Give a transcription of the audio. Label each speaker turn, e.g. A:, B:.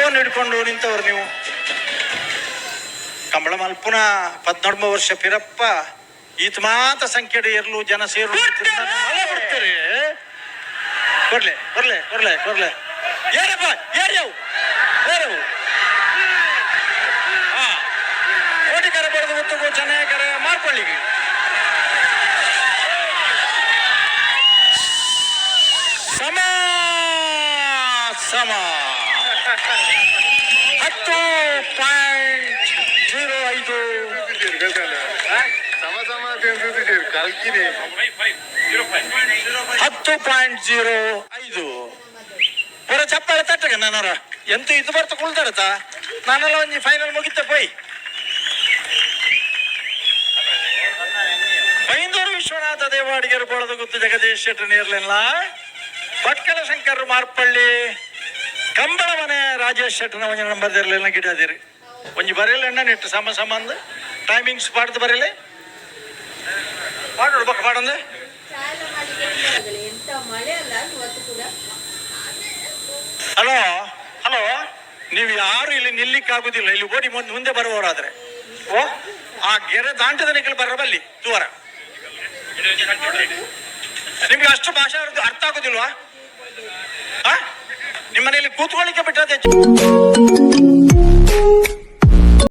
A: ಕಂಬಳವನ್ನು ಹಿಡ್ಕೊಂಡು ನಿಂತವರು ನೀವು. ಕಂಬಳ ಮಲ್ಪುನ 14 ವರ್ಷ ಪಿರಪ್ಪ ಈತ ಮಾತ ಸಂಖ್ಯೆಡ ಇರ್ಲು ಜನ ಸೇರು ಬರ್ತಾರೆ. ಕೊರ್ಲೆ ಕೊರ್ಲೆ ಕೊರ್ಲೆ ಕೊರ್ಲೆ ಏನಪ್ಪ ಏರ್ಯವು ಏರವು ಕೋಟಿ ಕರೆ ಬರೆದು ಗೊತ್ತು ಚೆನ್ನಾಗಿ ಕರೆ ಮಾಡ್ಕೊಳ್ಳಿಗೆ ಸಮ ಸಮ 10.05 10.05 ಪೂರ ಚಪ್ಪಾಳೆ ತಟ್ಟಗ ನಾನಾರ ಎಂತೂ ಇದು ಬರ್ತ ಕುಳ್ತಾರತ ನಾನೆಲ್ಲ ಒಂಜಿ ಫೈನಲ್ ಮುಗಿತ ಪೋಯ್ ಬೈಂದೂರು ವಿಶ್ವನಾಥ ದೇವಾಡಿಗರು ಬೋಳದ ಗುತ್ತು ಜಗದೀಶ್ ಶೆಟ್ಟಿ ನೇರ್ಲೆಲ್ಲ ಭಟ್ಕಳ ಶಂಕರ್ ಮಾರ್ಪಳ್ಳಿ ಕಂಬಳ ಮನೆ ರಾಜೇಶ್ ಶೆಟ್ಟನ ಒಂಜಿ ನಂಬರ್ ಇರಲಿಲ್ಲ ಗಿಡದಿರಿ ಒಂಜಿ ಬರೆಯಲ್ಲ ಎಣ್ಣ ನೆಟ್ಟು ಸಮ ಸಂಬಂಧ ಟೈಮಿಂಗ್ಸ್ ಪಾಡ್ದು ಬರೀಲಿ ಪಾಡೋಡು ಬಕ್ಕ ಪಾಡಂದೆ. ಹಲೋ ಹಲೋ ನೀವು ಯಾರು ಇಲ್ಲಿ ನಿಲ್ಲಿಕ್ಕಾಗುದಿಲ್ಲ, ಇಲ್ಲಿ ಓಡಿ ಮುಂದೆ ಬರುವವರಾದ್ರೆ ಓ ಆ ಗೆರೆ ದಾಂಟದ ನಿಖಲ್ ಬರಬಲ್ಲಿ ದೂರ. ನಿಮ್ಗೆ ಅಷ್ಟು ಭಾಷೆ ಅರ್ಥ ಆಗುದಿಲ್ವಾ? ನಿಮ್ಮ ಮನೆಯಲ್ಲಿ ಕೂತ್ಕೊಳ್ಳಿಕ್ಕೆ ಬಿಟ್ಟದೆ.